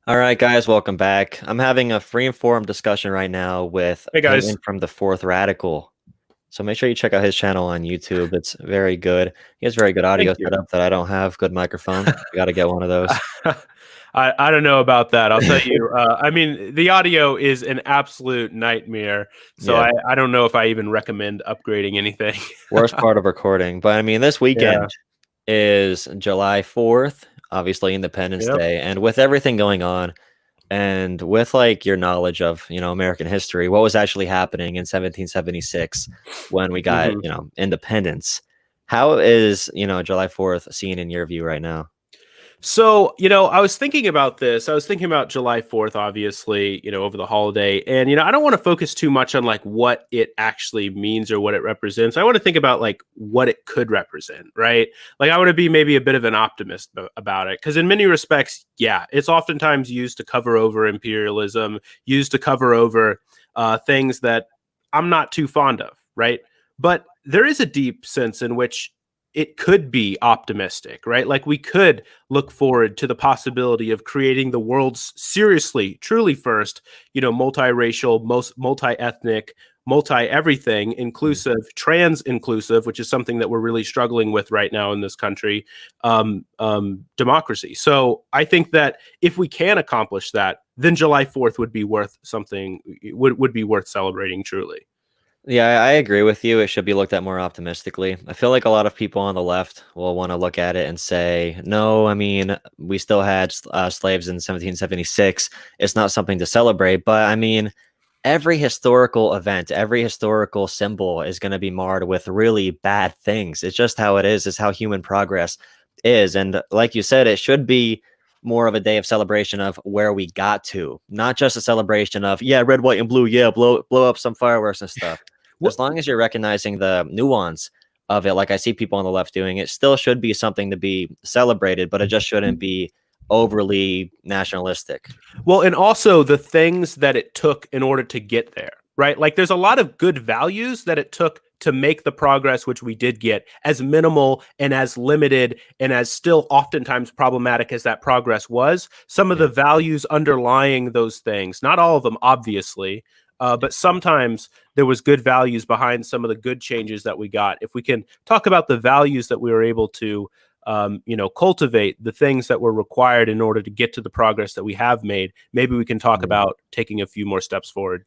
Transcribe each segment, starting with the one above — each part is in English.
All right, guys, welcome back. I'm having a free and form discussion right now with Hey guys. Peyton from the Fourth Radical. So make sure you check out his channel on YouTube. It's very good. He has very good Thank audio you. setup that I don't have. Good microphone. You got to get one of those. I don't know about that. I'll tell you. I mean, the audio is an absolute nightmare. So Yeah, I don't know if I even recommend upgrading anything. worst part of recording. But I mean, this weekend Yeah. is July 4th, obviously Independence Yep. Day, and with everything going on, and with like your knowledge of, American history, what was actually happening in 1776 when we got, hmm independence. How is, July 4th seen in your view right now? So, I was thinking about this. I was thinking about July 4th, obviously, over the holiday. And, I don't want to focus too much on like what it actually means or what it represents. I want to think about like what it could represent, right? Like, I want to be maybe a bit of an optimist about it. Because in many respects, yeah, it's oftentimes used to cover over imperialism, used to cover over things that I'm not too fond of, right? But there is a deep sense in which it could be optimistic, right? Like we could look forward to the possibility of creating the world's seriously, truly first, multiracial, most multi-ethnic, multi-everything, Mm. inclusive, trans inclusive, which is something that we're really struggling with right now in this country, democracy. So I think that if we can accomplish that, then July 4th would be worth something, would be worth celebrating truly. Yeah, I agree with you. It should be looked at more optimistically. I feel like a lot of people on the left will want to look at it and say, no, I mean, we still had slaves in 1776. It's not something to celebrate. But I mean, every historical event, every historical symbol is going to be marred with really bad things. It's just how it is. It's how human progress is. And like you said, it should be more of a day of celebration of where we got to, not just a celebration of, yeah, red, white, and blue. Yeah, blow up some fireworks and stuff. What As long as you're recognizing the nuance of it, like I see people on the left doing, it still should be something to be celebrated, but it just shouldn't be overly nationalistic. Well, and also the things that it took in order to get there, right? Like there's a lot of good values that it took to make the progress which we did get, as minimal and as limited and as still oftentimes problematic as that progress was. Some of Yeah. the values underlying those things, not all of them, obviously, but sometimes there was good values behind some of the good changes that we got. If we can talk about the values that we were able to cultivate the things that were required in order to get to the progress that we have made, maybe we can talk Yeah. about taking a few more steps forward.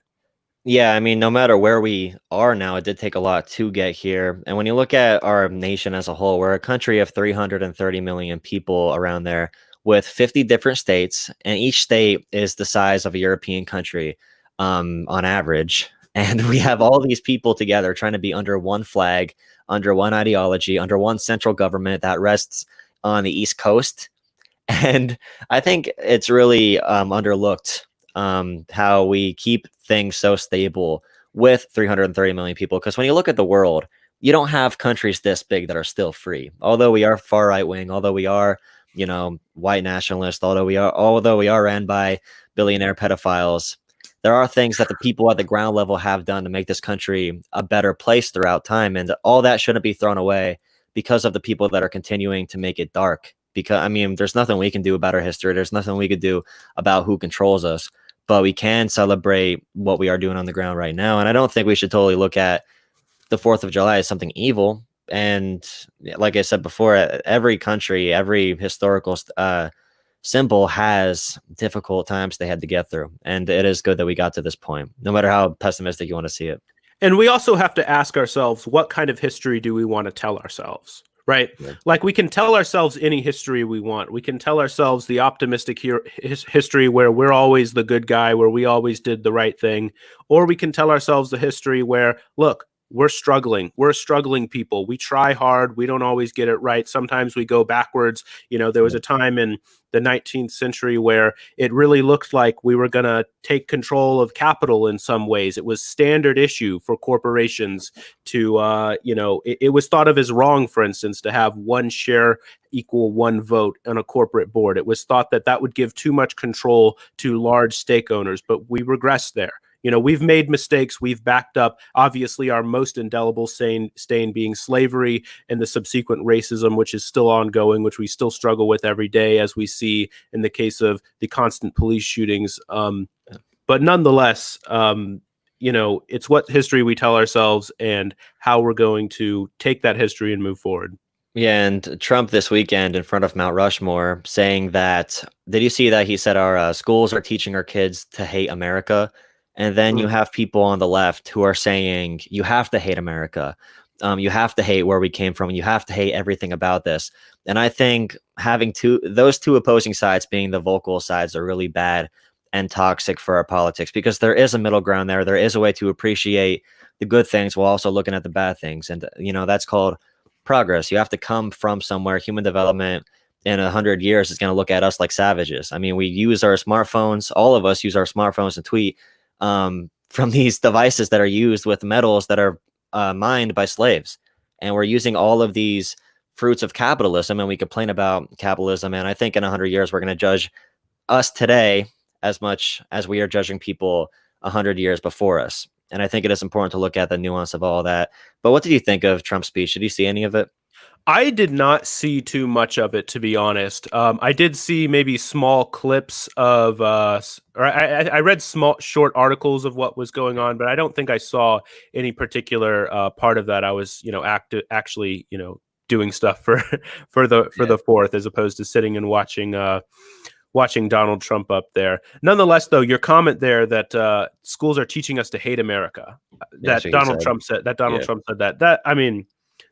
Yeah, I mean, no matter where we are now, it did take a lot to get here. And when you look at our nation as a whole, we're a country of 330 million people around there with 50 different states, and each state is the size of a European country on average. And we have all these people together trying to be under one flag, under one ideology, under one central government that rests on the East Coast. And I think it's really underlooked how we keep things so stable with 330 million people. Because when you look at the world, you don't have countries this big that are still free. Although we are far right wing, although we are, white nationalist, although we are ran by billionaire pedophiles, there are things that the people at the ground level have done to make this country a better place throughout time, and all that shouldn't be thrown away because of the people that are continuing to make it dark. Because I mean, there's nothing we can do about our history. There's nothing we could do about who controls us, but we can celebrate what we are doing on the ground right now. And I don't think we should totally look at the 4th of July as something evil. And like I said before, every country, every historical symbol has difficult times they had to get through. And it is good that we got to this point, no matter how pessimistic you want to see it. And we also have to ask ourselves, what kind of history do we want to tell ourselves? Right? Yeah. Like we can tell ourselves any history we want. We can tell ourselves the optimistic history where we're always the good guy, where we always did the right thing. Or we can tell ourselves the history where, look, we're struggling. We're struggling people. We try hard. We don't always get it right. Sometimes we go backwards. There was Yeah. a time in the 19th century where it really looked like we were going to take control of capital in some ways. It was standard issue for corporations to, it was thought of as wrong, for instance, to have one share equal one vote on a corporate board. It was thought that that would give too much control to large stake owners, but we regressed there. we've made mistakes. We've backed up, obviously, our most indelible stain being slavery and the subsequent racism, which is still ongoing, which we still struggle with every day, as we see in the case of the constant police shootings. But nonetheless, it's what history we tell ourselves and how we're going to take that history and move forward. Yeah, and Trump this weekend in front of Mount Rushmore saying that, did you see that he said our schools are teaching our kids to hate America? And then you Mm. have people on the left who are saying you have to hate America. You have to hate where we came from. You have to hate everything about this. And I think having those two opposing sides being the vocal sides are really bad and toxic for our politics, because there is a middle ground there. There is a way to appreciate the good things while also looking at the bad things. And, that's called progress. You have to come from somewhere. Human development in 100 years is going to look at us like savages. I mean, we use our smartphones. All of us use our smartphones to tweet from these devices that are used with metals that are mined by slaves. And we're using all of these fruits of capitalism, and we complain about capitalism. And I think in 100 years, we're going to judge us today as much as we are judging people 100 years before us. And I think it is important to look at the nuance of all that. But what did you think of Trump's speech? Did you see any of it? I did not see too much of it, to be honest. I did see maybe small clips of, or I read small, short articles of what was going on, but I don't think I saw any particular part of that. I was, actually, doing stuff for for the fourth, as opposed to sitting and watching Donald Trump up there. Nonetheless, though, your comment there that schools are teaching us to hate America, Yeah, that's what he said. That Donald Yeah. Trump said that I mean,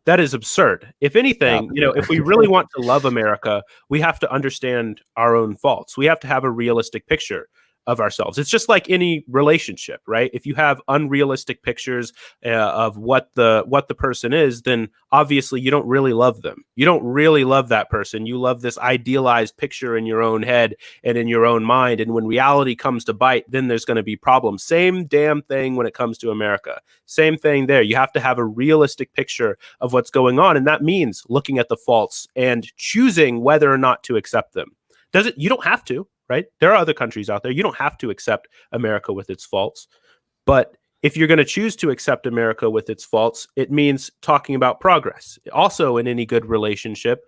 that is absurd. If The anything, opposite. if we really want to love America, we have to understand our own faults. We have to have a realistic picture of ourselves. It's just like any relationship, right? If you have unrealistic pictures of what the person is, then obviously you don't really love them. You don't really love that person. You love this idealized picture in your own head and in your own mind. And when reality comes to bite, then there's going to be problems. Same damn thing when it comes to America. Same thing there. You have to have a realistic picture of what's going on. And that means looking at the faults and choosing whether or not to accept them. You don't have to, right? There are other countries out there. You don't have to accept America with its faults. But if you're going to choose to accept America with its faults, it means talking about progress. Also, in any good relationship,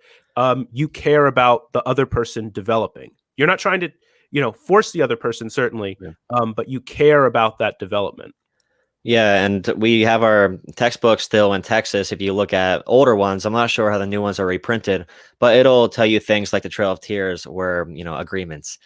you care about the other person developing. You're not trying to, force the other person, certainly, Yeah. but you care about that development. Yeah, and we have our textbooks still in Texas. If you look at older ones, I'm not sure how the new ones are reprinted, but it'll tell you things like the Trail of Tears were, agreements.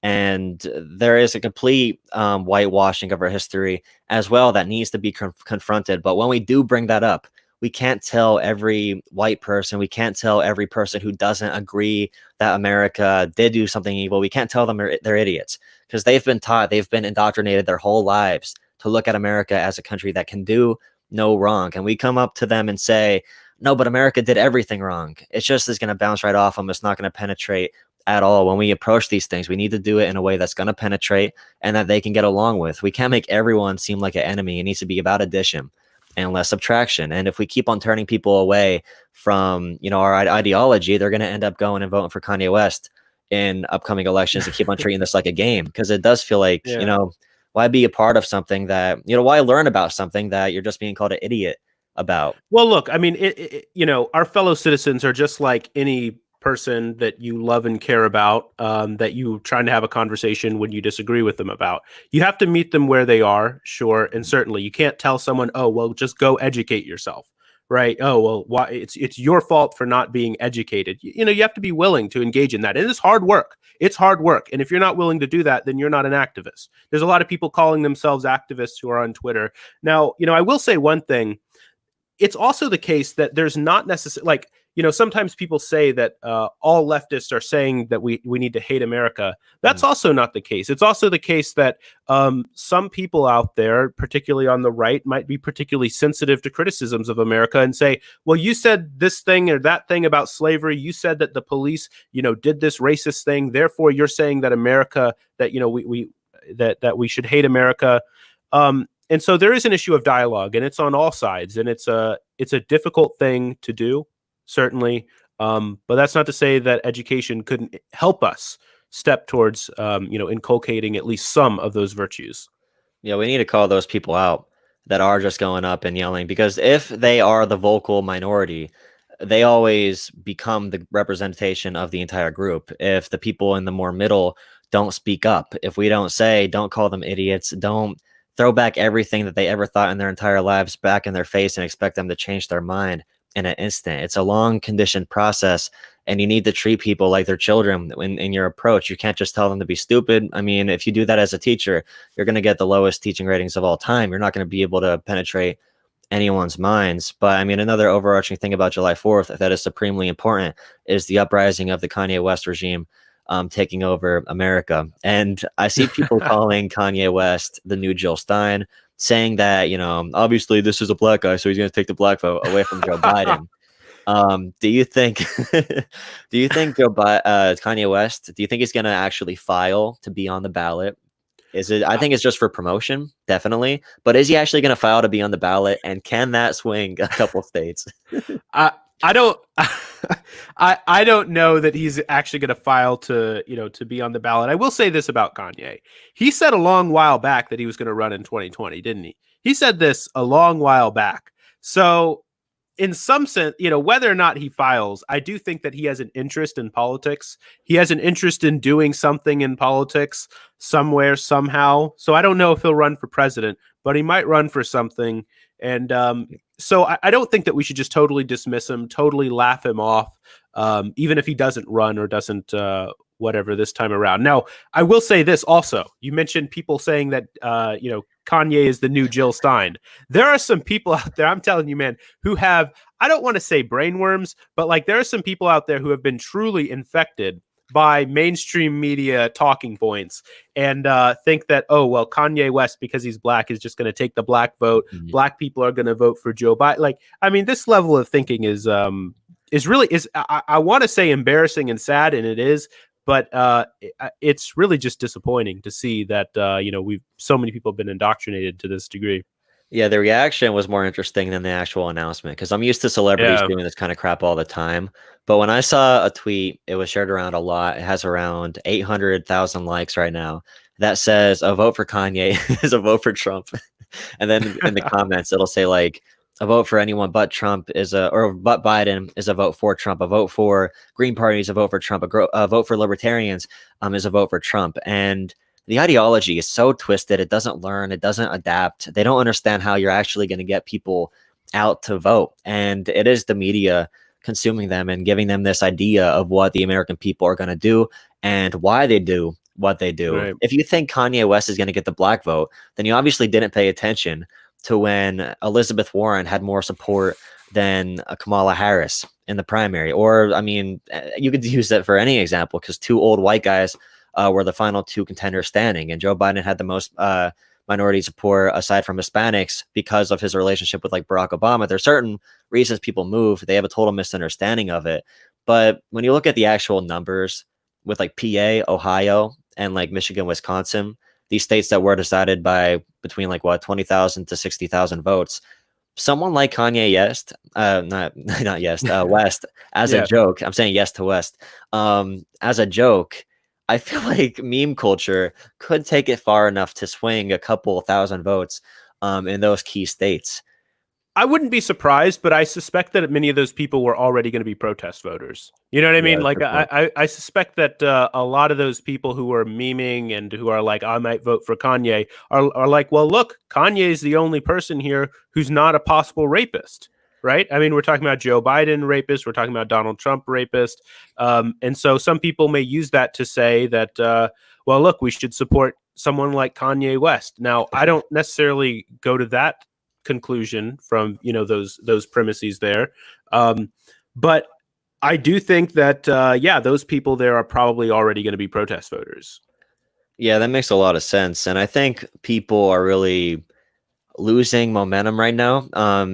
And there is a complete whitewashing of our history as well that needs to be confronted. But when we do bring that up, we can't tell every white person, we can't tell every person who doesn't agree that America did do something evil. We can't tell them they're idiots, because they've been taught, they've been indoctrinated their whole lives to look at America as a country that can do no wrong. And we come up to them and say, no, but America did everything wrong. It's just is going to bounce right off them. It's not going to penetrate at all. When we approach these things, we need to do it in a way that's going to penetrate and that they can get along with. We can't make everyone seem like an enemy. It needs to be about addition and less subtraction. And if we keep on turning people away from, our ideology, they're going to end up going and voting for Kanye West in upcoming elections and keep on treating this like a game. Because it does feel like, Yeah. why be a part of something that, why learn about something that you're just being called an idiot about? Well, look, I mean, our fellow citizens are just like any person that you love and care about, that you trying to have a conversation when you disagree with them about. You have to meet them where they are, sure, and certainly you can't tell someone, oh, well, just go educate yourself, right? Oh, well, why it's your fault for not being educated. You have to be willing to engage in that. And it's hard work. It's hard work. And if you're not willing to do that, then you're not an activist. There's a lot of people calling themselves activists who are on Twitter. Now, I will say one thing. It's also the case that there's not necessarily, like, sometimes people say that all leftists are saying that we need to hate America. That's also not the case. It's also the case that some people out there, particularly on the right, might be particularly sensitive to criticisms of America and say, well, you said this thing or that thing about slavery. You said that the police, did this racist thing. Therefore, you're saying that America, that, that we should hate America. And so there is an issue of dialogue, and it's on all sides, and it's a difficult thing to do, certainly. But that's not to say that education couldn't help us step towards, inculcating at least some of those virtues. Yeah, we need to call those people out that are just going up and yelling, because if they are the vocal minority, they always become the representation of the entire group. If the people in the more middle don't speak up, if we don't say, don't call them idiots, don't throw back everything that they ever thought in their entire lives back in their face and expect them to change their mind in an instant. It's a long conditioned process, and you need to treat people like they're children in your approach. You can't just tell them to be stupid. I mean, if you do that as a teacher, you're going to get the lowest teaching ratings of all time. You're not going to be able to penetrate anyone's minds. But I mean, another overarching thing about July 4th that is supremely important is the uprising of the Kanye West regime taking over America. And I see people calling Kanye West the new Jill Stein, saying that, obviously this is a black guy, so he's going to take the black vote away from Joe Biden. Do you think Kanye West, do you think he's going to actually file to be on the ballot? Is it? I think it's just for promotion, definitely. But is he actually going to file to be on the ballot? And can that swing a couple states? I I don't I don't know that he's actually going to file to be on the ballot. I will say this about Kanye. He said a long while back that he was going to run in 2020, didn't he? He said this a long while back. So in some sense, whether or not he files, I do think that he has an interest in politics. He has an interest in doing something in politics somewhere, somehow. So I don't know if he'll run for president, but he might run for something. And so I don't think that we should just totally dismiss him, totally laugh him off, even if he doesn't run or doesn't whatever this time around. Now, I will say this also. You mentioned people saying that, Kanye is the new Jill Stein. There are some people out there, I'm telling you, man, who have, I don't want to say brainworms, but like there are some people out there who have been truly infected by mainstream media talking points and think that, oh, well, Kanye West, because he's black, is just going to take the black vote. Mhm. Black people are going to vote for Joe Biden. Like, I mean, this level of thinking is really I want to say embarrassing and sad, and it is. But it's really just disappointing to see that we've so many people have been indoctrinated to this degree. Yeah, the reaction was more interesting than the actual announcement, because I'm used to celebrities Yeah, doing this kind of crap all the time. But when I saw a tweet, it was shared around a lot. It has around 800,000 likes right now that says a vote for Kanye is a vote for Trump. And then in the comments, it'll say like a vote for anyone but Trump or but Biden is a vote for Trump. A vote for Green Party is a vote for Trump. A vote for Libertarians is a vote for Trump. And the ideology is so twisted. It doesn't learn. It doesn't adapt. They don't understand how you're actually going to get people out to vote. And it is the media consuming them and giving them this idea of what the American people are going to do and why they do what they do. right. If you think Kanye West is going to get the black vote, then you obviously didn't pay attention to when Elizabeth Warren had more support than Kamala Harris in the primary. Or, I mean, you could use that for any example, because two old white guys were the final two contenders standing, and Joe Biden had the most minority support aside from Hispanics because of his relationship with like Barack Obama. There's certain reasons people move. They have a total misunderstanding of it. But when you look at the actual numbers with like PA, Ohio, and like Michigan, Wisconsin, these states that were decided by between like 20,000 to 60,000 votes, someone like Kanye West, not West, West, as a Yeah. joke, I'm saying yes to West, as a joke, I feel like meme culture could take it far enough to swing a couple thousand votes in those key states. I wouldn't be surprised, but I suspect that many of those people were already going to be protest voters. You know what I Yeah, mean? Like, good point. I suspect that a lot of those people who are memeing and who are like, I might vote for Kanye, are like, well, look, Kanye is the only person here who's not a possible rapist, right? I mean, we're talking about Joe Biden rapist, we're talking about Donald Trump rapist, and so some people may use that to say that, well, look, we should support someone like Kanye West. Now, I don't necessarily go to that conclusion from those premises there, but I do think that those people there are probably already going to be protest voters. Yeah, that makes a lot of sense. And I think people are really losing momentum right now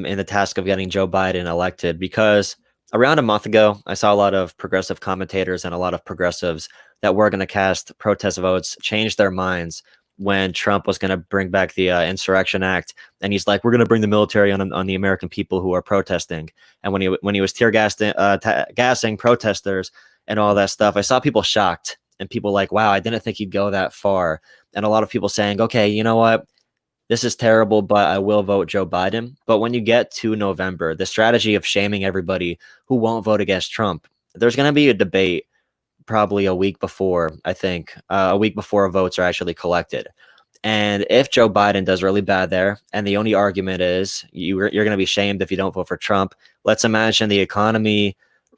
in the task of getting Joe Biden elected, because around a month ago, I saw a lot of progressive commentators and a lot of progressives that were going to cast protest votes change their minds when Trump was going to bring back the Insurrection Act, and he's like, "We're going to bring the military on the American people who are protesting." And when he was gassing protesters and all that stuff, I saw people shocked and people like, "Wow, I didn't think he'd go that far." And a lot of people saying, "Okay, you know what? this is terrible, but I will vote Joe Biden. But when you get to November, the strategy of shaming everybody who won't vote against Trump, there's going to be a debate probably a week before, I think, a week before votes are actually collected. And if Joe Biden does really bad there, and the only argument is you're going to be shamed if you don't vote for Trump, let's imagine the economy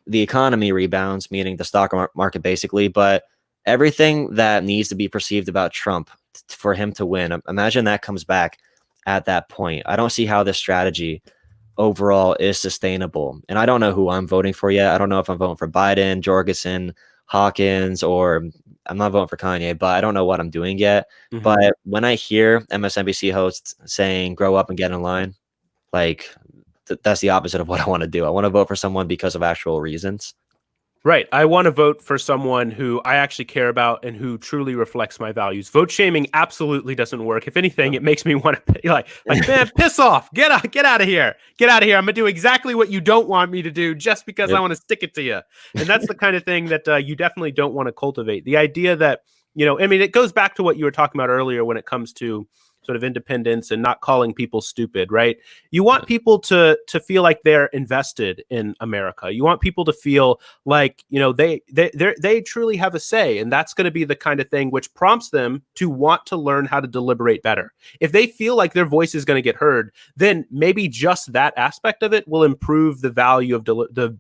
rebounds, meaning the stock market basically, but everything that needs to be perceived about Trump for him to win, imagine that comes back at that point. I don't see how this strategy overall is sustainable. And I don't know who I'm voting for yet. I don't know if I'm voting for Biden, Jorgensen, Hawkins, or I'm not voting for Kanye, but I don't know what I'm doing yet. Mhm. But when I hear MSNBC hosts saying grow up and get in line, like that's the opposite of what I want to do. I want to vote for someone because of actual reasons. Right. I want to vote for someone who I actually care about and who truly reflects my values. Vote shaming absolutely doesn't work. If anything, it makes me want to like man, piss off. Get out of here. Get out of here. I'm gonna do exactly what you don't want me to do just because I Yep. want to stick it to you. And that's the kind of thing that you definitely don't want to cultivate. The idea that, I mean, it goes back to what you were talking about earlier when it comes to sort of independence and not calling people stupid, right? You want people to feel like they're invested in America. You want people to feel like they truly have a say, and that's going to be the kind of thing which prompts them to want to learn how to deliberate better. If they feel like their voice is going to get heard, then maybe just that aspect of it will improve the value of the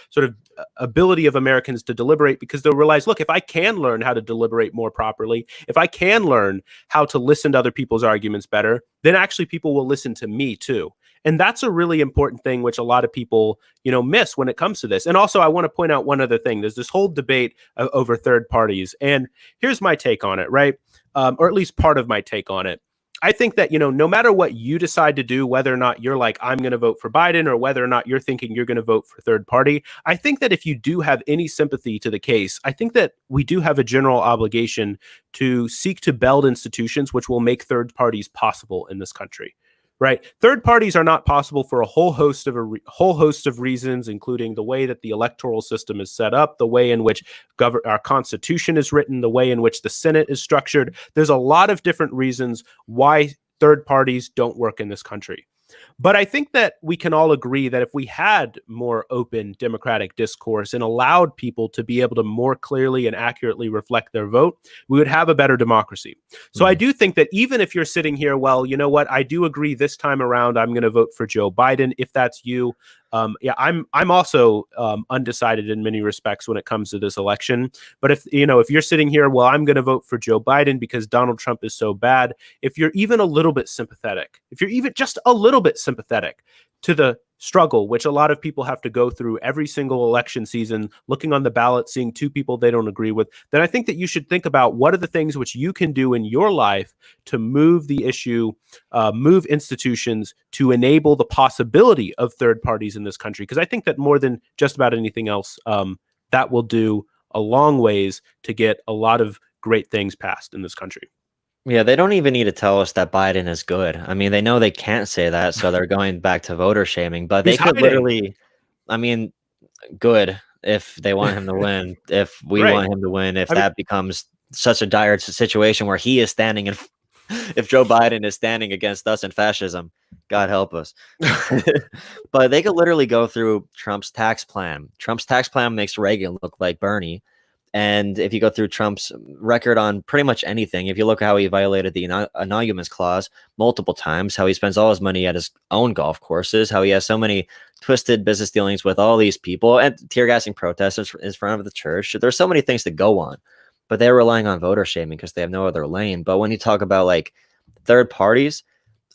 sort of ability of Americans to deliberate, because they'll realize, look, if I can learn how to deliberate more properly, if I can learn how to listen to other people's arguments better, then actually people will listen to me too. And that's a really important thing, which a lot of people, miss when it comes to this. And also, I want to point out one other thing. There's this whole debate over third parties. And here's my take on it, right? Or at least part of my take on it. I think that, no matter what you decide to do, whether or not you're like, I'm going to vote for Biden, or whether or not you're thinking you're going to vote for third party, I think that if you do have any sympathy to the case, I think that we do have a general obligation to seek to build institutions which will make third parties possible in this country. Right. Third parties are not possible for a whole host of reasons, including the way that the electoral system is set up, the way in which our Constitution is written, the way in which the Senate is structured. There's a lot of different reasons why third parties don't work in this country. But I think that we can all agree that if we had more open democratic discourse and allowed people to be able to more clearly and accurately reflect their vote, we would have a better democracy. So I do think that even if you're sitting here, well, you know what, I do agree this time around, I'm going to vote for Joe Biden. If that's you, I'm also undecided in many respects when it comes to this election. But if you're sitting here, well, I'm going to vote for Joe Biden because Donald Trump is so bad. If you're even a little bit sympathetic, if you're even just a little bit sympathetic to the struggle, which a lot of people have to go through every single election season, looking on the ballot, seeing two people they don't agree with, then I think that you should think about what are the things which you can do in your life to move the issue, move institutions to enable the possibility of third parties in this country. Because I think that more than just about anything else, that will do a long ways to get a lot of great things passed in this country. Yeah, they don't even need to tell us that Biden is good. I mean, they know they can't say that, so they're going back to voter shaming, but they He's could hiding. literally, I mean, good if they want him to win, if we Right. want him to win, if I mean, that becomes such a dire situation where he is standing in, if Joe Biden is standing against us in fascism, God help us. But they could literally go through Trump's tax plan. Trump's tax plan makes Reagan look like Bernie. And if you go through Trump's record on pretty much anything, if you look how he violated the emoluments clause multiple times, how he spends all his money at his own golf courses, how he has so many twisted business dealings with all these people and tear gassing protesters in front of the church. There's so many things to go on, but they're relying on voter shaming because they have no other lane. But when you talk about like third parties,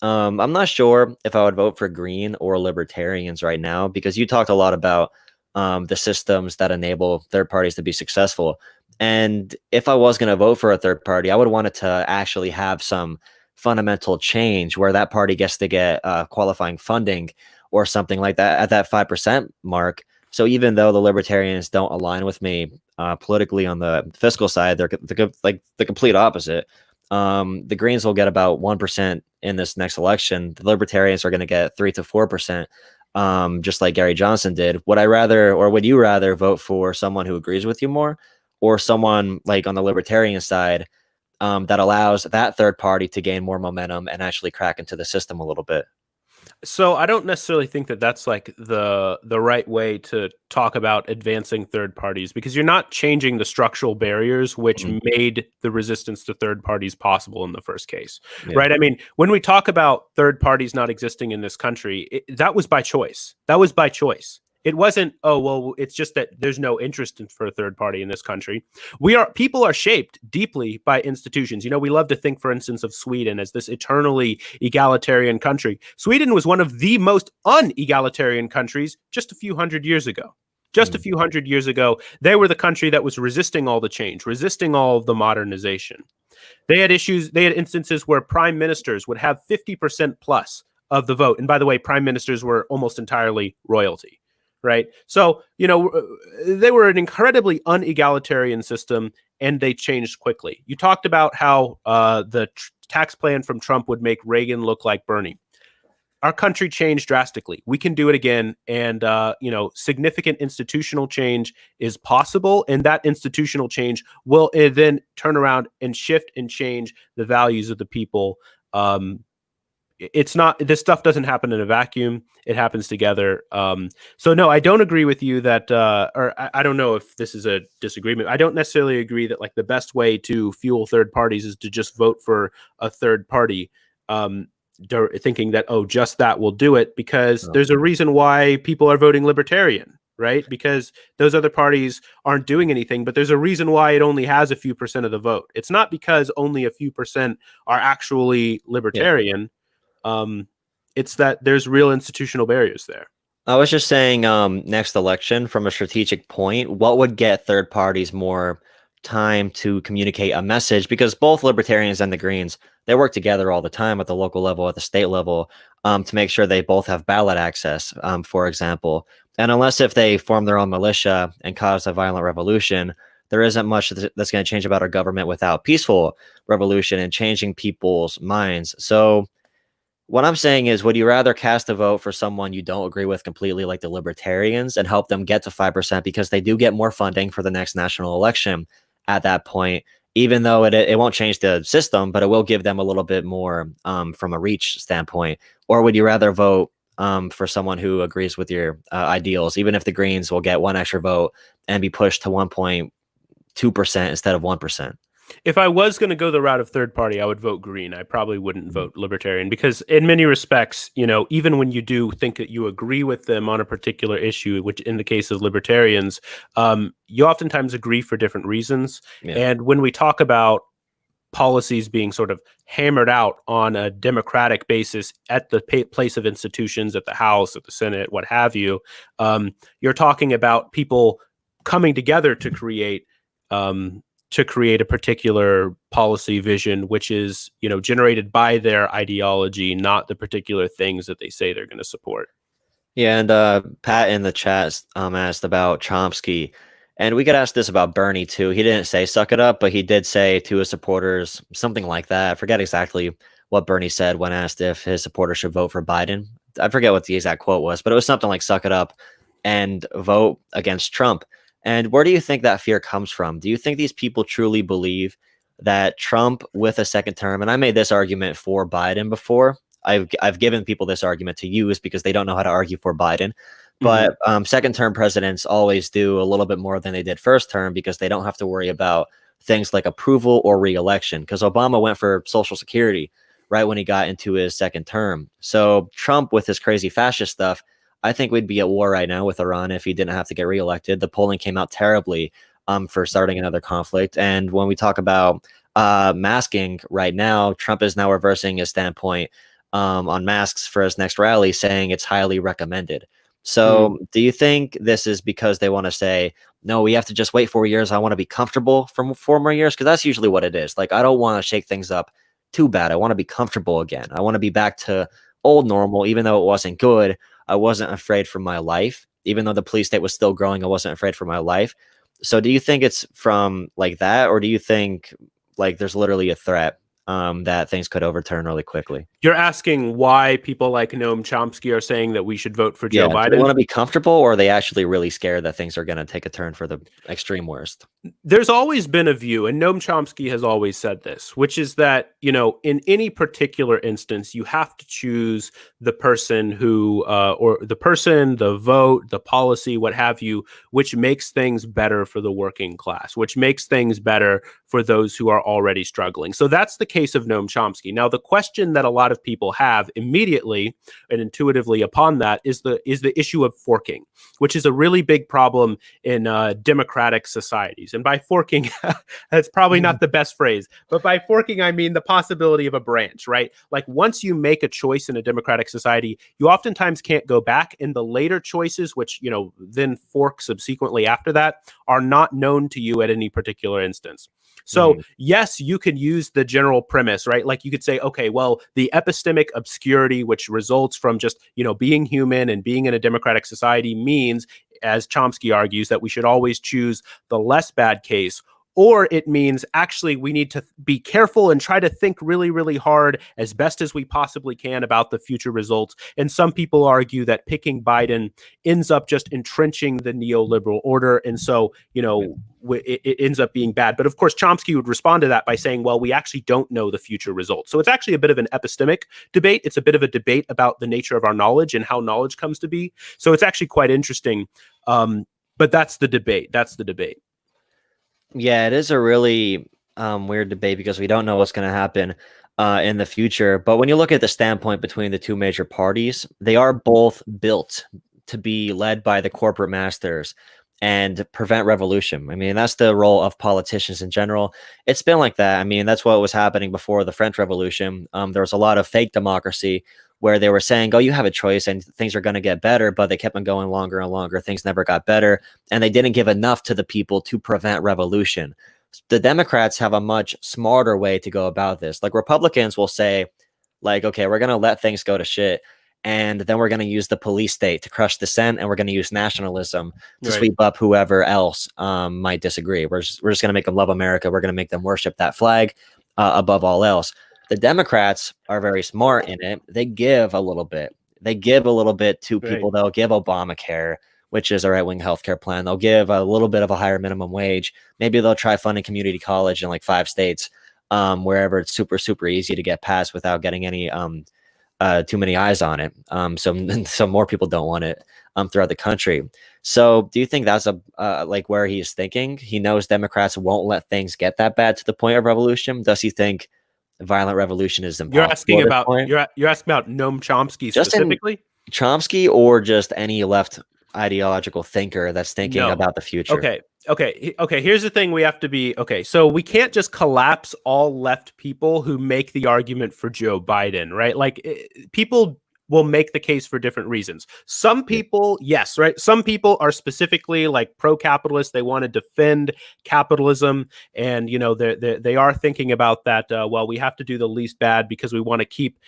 I'm not sure if I would vote for Green or Libertarians right now, because you talked a lot about the systems that enable third parties to be successful. And if I was going to vote for a third party, I would want it to actually have some fundamental change where that party gets to get qualifying funding or something like that at that 5% mark. So even though the Libertarians don't align with me politically on the fiscal side, they're like the complete opposite. The Greens will get about 1% in this next election. The Libertarians are going to get 3 to 4%. Just like Gary Johnson did. Would I rather, or would you rather vote for someone who agrees with you more, or someone like on the libertarian side that allows that third party to gain more momentum and actually crack into the system a little bit. So I don't necessarily think that that's like the right way to talk about advancing third parties, because you're not changing the structural barriers which Mhm. made the resistance to third parties possible in the first case, Yeah. right? I mean, when we talk about third parties not existing in this country, that was by choice. That was by choice. It wasn't, oh well, it's just that there's no interest for a third party in this country. People are shaped deeply by institutions. We love to think, for instance, of Sweden as this eternally egalitarian country. Sweden was one of the most unegalitarian countries just a few hundred years ago. Just a Mhm. few hundred years ago, they were the country that was resisting all the change, resisting all of the modernization. They had instances where prime ministers would have 50% plus of the vote. And by the way, prime ministers were almost entirely royalty, right? So, they were an incredibly unegalitarian system, and they changed quickly. You talked about how the tax plan from Trump would make Reagan look like Bernie. Our country changed drastically. We can do it again, and significant institutional change is possible, and that institutional change will then turn around and shift and change the values of the people. It's not This stuff doesn't happen in a vacuum. It happens together. So no, I don't agree with you that, or I don't know if this is a disagreement. I don't necessarily agree that like the best way to fuel third parties is to just vote for a third party. Um, Thinking that, oh, just that will do it, because Oh, there's a reason why people are voting libertarian, right? Because those other parties aren't doing anything, but there's a reason why it only has a few percent of the vote. It's not because only a few percent are actually yeah. libertarian. um, it's that there's real institutional barriers there. I was just saying, next election, from a strategic point, what would get third parties more time to communicate a message? Because both libertarians and the Greens, they work together all the time at the local level, at the state level, to make sure they both have ballot access, for example. And unless if they form their own militia and cause a violent revolution, there isn't much that's going to change about our government without peaceful revolution and changing people's minds. So what I'm saying is, would you rather cast a vote for someone you don't agree with completely, like the Libertarians, and help them get to 5% because they do get more funding for the next national election at that point, even though it won't change the system, but it will give them a little bit more from a reach standpoint? Or would you rather vote for someone who agrees with your ideals, even if the Greens will get one extra vote and be pushed to 1.2% instead of 1%? If I was going to go the route of third party, I would vote Green. I probably wouldn't vote Libertarian, because in many respects, even when you do think that you agree with them on a particular issue, which in the case of Libertarians, you oftentimes agree for different reasons. Yeah. And when we talk about policies being sort of hammered out on a democratic basis at the place of institutions, at the House, at the Senate, what have you, you're talking about people coming together um, to create a particular policy vision, which is generated by their ideology, not the particular things that they say they're going to support. Yeah, and Pat in the chat asked about Chomsky, and we could ask this about Bernie too. He didn't say "suck it up," but he did say to his supporters something like that. I forget exactly what Bernie said when asked if his supporters should vote for Biden. I forget what the exact quote was, but it was something like "suck it up" and vote against Trump. And where do you think that fear comes from? Do you think these people truly believe that Trump with a second term? And I made this argument for Biden before. I've given people this argument to use because they don't know how to argue for Biden. Mm-hmm. But second term presidents always do a little bit more than they did first term because they don't have to worry about things like approval or reelection. Because Obama went for Social Security right when he got into his second term. So Trump, with his crazy fascist stuff, I think we'd be at war right now with Iran if he didn't have to get reelected. The polling came out terribly for starting another conflict. And when we talk about masking right now, Trump is now reversing his standpoint on masks for his next rally, saying it's highly recommended. So do you think this is because they want to say, no, we have to just wait 4 years. I want to be comfortable for 4 more years? Because that's usually what it is. Like, I don't want to shake things up too bad. I want to be comfortable again. I want to be back to old normal, even though it wasn't good. I wasn't afraid for my life. Even though the police state was still growing, I wasn't afraid for my life. So do you think it's from like that? Or do you think like there's literally a threat that things could overturn really quickly? You're asking why people like Noam Chomsky are saying that we should vote for Yeah, Joe do they Biden? wanna be comfortable, or are they actually really scared that things are gonna take a turn for the extreme worst? There's always been a view, and Noam Chomsky has always said this, which is that, in any particular instance, you have to choose the person or the person, the vote, the policy, what have you, which makes things better for the working class, which makes things better for those who are already struggling. So that's the case of Noam Chomsky. Now, the question that a lot of people have immediately and intuitively upon that is the issue of forking, which is a really big problem in democratic societies. And by forking, that's probably not the best phrase, but by forking, I mean the possibility of a branch, right? Like once you make a choice in a democratic society, you oftentimes can't go back. And the later choices, which, then fork subsequently after that, are not known to you at any particular instance. So, Mhm. yes, you could use the general premise, right? Like you could say, okay, well, the epistemic obscurity, which results from just, being human and being in a democratic society means, as Chomsky argues, that we should always choose the less bad case. Or it means actually we need to be careful and try to think really, really hard as best as we possibly can about the future results. And some people argue that picking Biden ends up just entrenching the neoliberal order. And so, it ends up being bad. But of course, Chomsky would respond to that by saying, well, we actually don't know the future results. So it's actually a bit of an epistemic debate. It's a bit of a debate about the nature of our knowledge and how knowledge comes to be. So it's actually quite interesting. But that's the debate. That's the debate. Yeah, it is a really weird debate because we don't know what's going to happen in the future. But when you look at the standpoint between the two major parties, they are both built to be led by the corporate masters and prevent revolution. I mean, that's the role of politicians in general. It's been like that. I mean, that's what was happening before the French Revolution. There was a lot of fake democracy where they were saying, oh, you have a choice and things are going to get better, but they kept on going longer and longer. Things never got better, and they didn't give enough to the people to prevent revolution. The Democrats have a much smarter way to go about this. Like Republicans will say, like, okay, we're going to let things go to shit. And then we're going to use the police state to crush dissent, and we're going to use nationalism to Right. sweep up whoever else might disagree. We're just going to make them love America. We're going to make them worship that flag above all else. The Democrats are very smart in it. They give a little bit. They give a little bit to Right. people. They'll give Obamacare, which is a right-wing healthcare plan. They'll give a little bit of a higher minimum wage. Maybe they'll try funding community college in like 5 states, wherever it's super, super easy to get passed without getting any too many eyes on it. So more people don't want it throughout the country. So do you think that's like where he's thinking? He knows Democrats won't let things get that bad to the point of revolution. Does he think violent revolution is You're impossible asking at this about point? you're asking about Noam Chomsky Just in specifically? Chomsky, or just any left ideological thinker that's thinking No. about the future? Okay. Here's the thing: we have to be okay. So we can't just collapse all left people who make the argument for Joe Biden, right? Like people will make the case for different reasons. Some Yeah. people, yes, right. Some people are specifically like pro-capitalist. They want to defend capitalism, and they are thinking about that. Well, we have to do the least bad because we want to keep,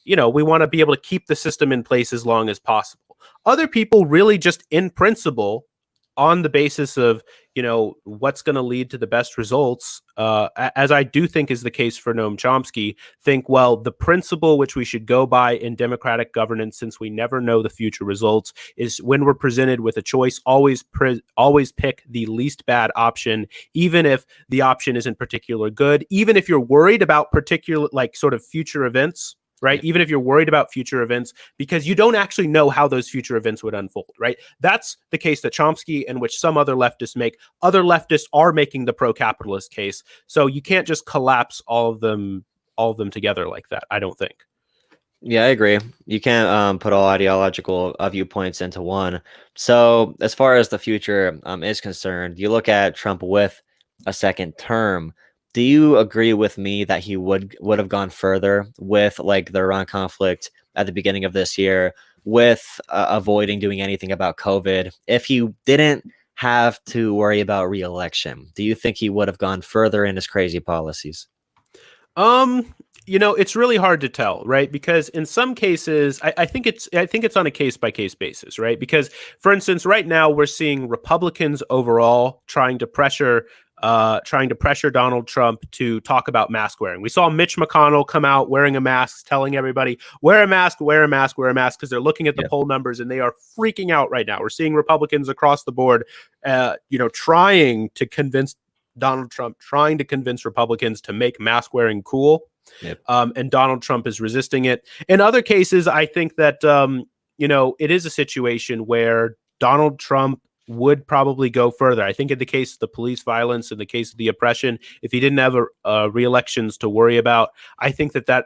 we want to be able to keep the system in place as long as possible. Other people really just in principle, on the basis of what's going to lead to the best results, as I do think is the case for Noam Chomsky, think, well, the principle which we should go by in democratic governance, since we never know the future results, is when we're presented with a choice, always pick the least bad option, even if the option isn't particular good, even if you're worried about particular like sort of future events, right? Yeah. Even if you're worried about future events, because you don't actually know how those future events would unfold, right? That's the case that Chomsky and which some other leftists make. Other leftists are making the pro-capitalist case. So you can't just collapse all of them together like that, I don't think. Yeah, I agree. You can't put all ideological viewpoints into one. So, as far as the future is concerned, you look at Trump with a second term. Do you agree with me that he would have gone further with like the Iran conflict at the beginning of this year, with avoiding doing anything about COVID, if he didn't have to worry about re-election? Do you think he would have gone further in his crazy policies? Um, it's really hard to tell, right? Because in some cases, I think it's on a case by case basis, right? Because, for instance, right now we're seeing Republicans overall trying to pressure trying to pressure Donald Trump to talk about mask wearing. We saw Mitch McConnell come out wearing a mask, telling everybody, wear a mask, wear a mask, wear a mask, because they're looking at the poll numbers and they are freaking out right now. We're seeing Republicans across the board, trying to convince Donald Trump, trying to convince Republicans to make mask wearing cool. Yep. And Donald Trump is resisting it. In other cases, I think that, it is a situation where Donald Trump would probably go further. I think in the case of the police violence, in the case of the oppression, if he didn't have re-elections to worry about, I think that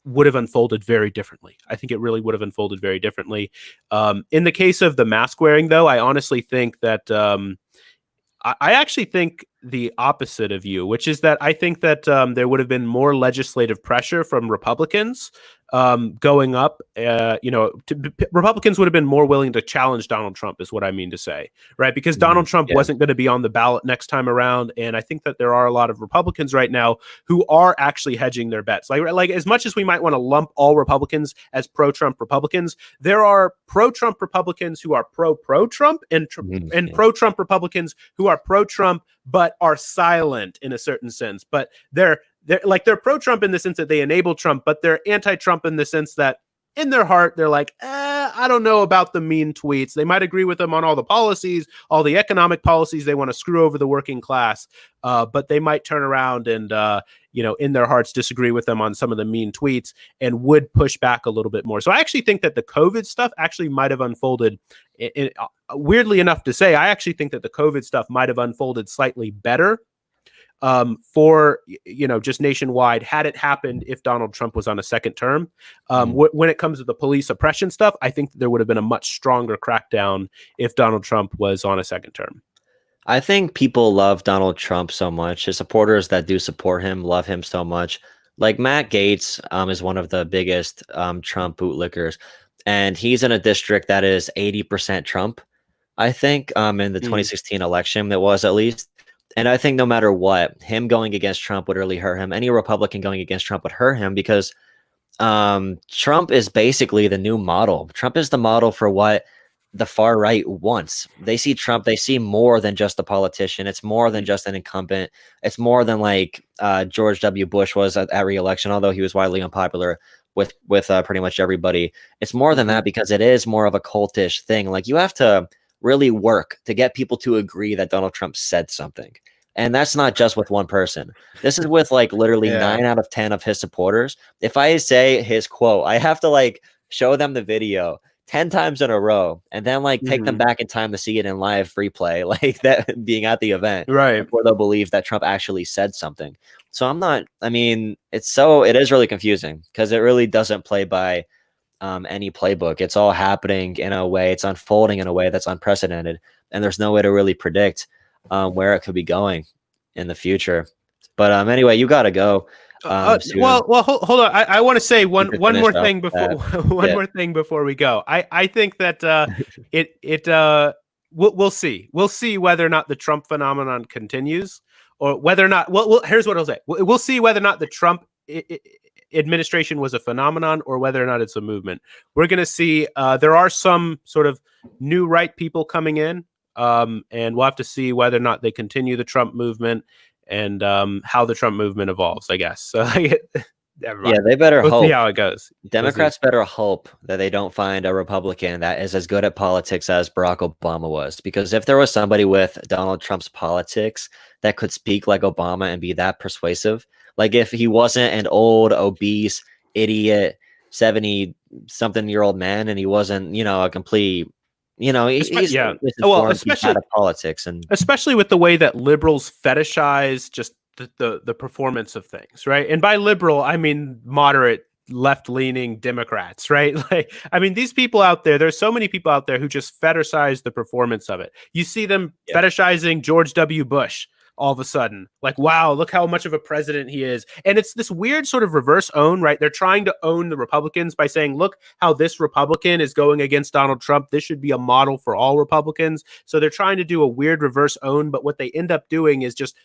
would have unfolded very differently. I think it really would have unfolded very differently. In the case of the mask wearing, though, I honestly think that I actually think the opposite of you, which is that I think that there would have been more legislative pressure from Republicans going up. Republicans would have been more willing to challenge Donald Trump, is what I mean to say, right? Because Donald Trump wasn't going to be on the ballot next time around, and I think that there are a lot of Republicans right now who are actually hedging their bets. Like as much as we might want to lump all Republicans as pro-Trump Republicans, there are pro-Trump Republicans who are pro-Trump and pro-Trump Republicans who are pro-Trump but are silent in a certain sense. But they're pro-Trump in the sense that they enable Trump, but they're anti-Trump in the sense that in their heart, they're like, I don't know about the mean tweets. They might agree with them on all the policies, all the economic policies. They want to screw over the working class, but they might turn around and, in their hearts disagree with them on some of the mean tweets and would push back a little bit more. So I actually think that the COVID stuff actually might have unfolded, weirdly enough to say, I actually think that the COVID stuff might have unfolded slightly better for just nationwide had it happened if Donald Trump was on a second term. When it comes to the police oppression stuff, I think there would have been a much stronger crackdown if Donald Trump was on a second term. I think people love Donald Trump so much. His supporters that do support him love him so much. Like Matt Gaetz is one of the biggest Trump bootlickers, and he's in a district that is 80% Trump. I think in the 2016 election, it was at least. And I think no matter what, him going against Trump would really hurt him. Any Republican going against Trump would hurt him because Trump is basically the new model. Trump is the model for what the far right wants. They see Trump, they see more than just a politician. It's more than just an incumbent. It's more than like George W. Bush was at re-election, although he was widely unpopular with pretty much everybody. It's more than that because it is more of a cultish thing. Like you have to really work to get people to agree that Donald Trump said something. And that's not just with one person. This is with like literally 9 out of 10 of his supporters. If I say his quote, I have to like show them the video 10 times in a row and then like take them back in time to see it in live replay, like that being at the event, right? Before they'll believe that Trump actually said something. So it is really confusing because it really doesn't play by any playbook. It's all happening in a way, it's unfolding in a way that's unprecedented, and there's no way to really predict where it could be going in the future. But anyway, you got to go. Well, hold on. I want to say one more thing before more thing before we go. I think that we'll see. We'll see whether or not the Trump phenomenon continues, or whether or not. Well, here's what I'll say. We'll see whether or not the Trump administration was a phenomenon or whether or not it's a movement. We're going to see. There are some sort of new right people coming in, and we'll have to see whether or not they continue the Trump movement and how the Trump movement evolves, I guess. So, yeah, they better hope. See how it goes. Democrats better hope that they don't find a Republican that is as good at politics as Barack Obama was. Because if there was somebody with Donald Trump's politics that could speak like Obama and be that persuasive, like if he wasn't an old, obese, idiot, 70-something-year-old man and he wasn't, a complete... he's especially out of politics, and especially with the way that liberals fetishize just the performance of things, right? And by liberal, I mean moderate, left-leaning Democrats, right? Like, I mean, these people out there, there's so many people out there who just fetishize the performance of it. You see them fetishizing George W. Bush all of a sudden, like, wow, look how much of a president he is. And it's this weird sort of reverse own, right? They're trying to own the Republicans by saying, look how this Republican is going against Donald Trump. This should be a model for all Republicans. So they're trying to do a weird reverse own, but what they end up doing is just,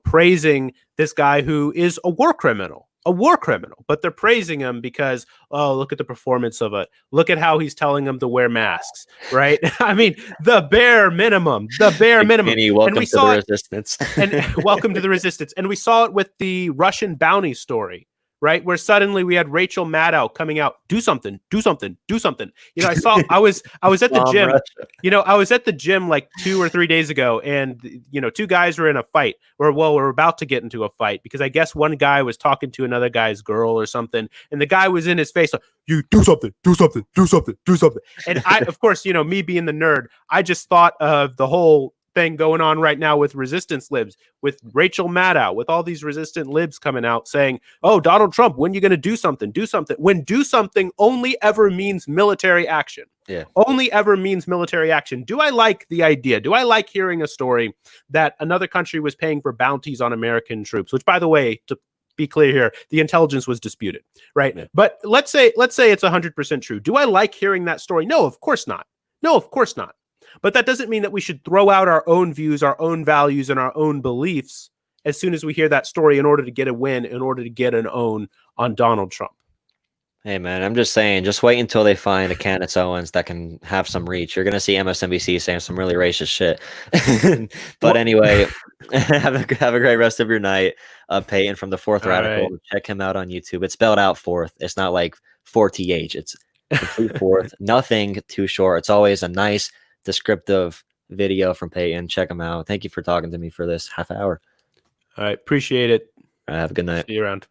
praising this guy who is a war criminal, a war criminal, but they're praising him because, oh, look at the performance of it. Look at how he's telling them to wear masks, right? I mean, the bare minimum, the bare minimum. Kanye, And welcome we to the saw it, resistance. and welcome to the resistance. And we saw it with the Russian bounty story, right? Where suddenly we had Rachel Maddow coming out, do something, do something, do something. You know, I was at the gym. Russia. You know, I was at the gym like 2 or 3 days ago, and you know, two guys were in a fight, or well, we're about to get into a fight because I guess one guy was talking to another guy's girl or something, and the guy was in his face like, "You do something, do something, do something, do something." And I, of course, you know, me being the nerd, I just thought of the whole thing going on right now with resistance libs, with Rachel Maddow, with all these resistant libs coming out saying, oh, Donald Trump, when are you going to do something? Do something. When do something only ever means military action. Yeah. Only ever means military action. Do I like the idea? Do I like hearing a story that another country was paying for bounties on American troops, which, by the way, to be clear here, the intelligence was disputed, right? Yeah. But let's say it's 100% true. Do I like hearing that story? No, of course not. No, of course not. But that doesn't mean that we should throw out our own views, our own values, and our own beliefs as soon as we hear that story in order to get a win, in order to get an own on Donald Trump. Hey, man, I'm just saying, just wait until they find a Candace Owens that can have some reach. You're going to see MSNBC saying some really racist shit. But anyway, have a great rest of your night. Peyton from the Fourth Radical. Right. Check him out on YouTube. It's spelled out fourth. It's not like 4th. It's complete fourth. Nothing too short. It's always a nice descriptive video from Peyton. Check him out. Thank you for talking to me for this half hour. All right. Appreciate it. All right, have a good night. See you around.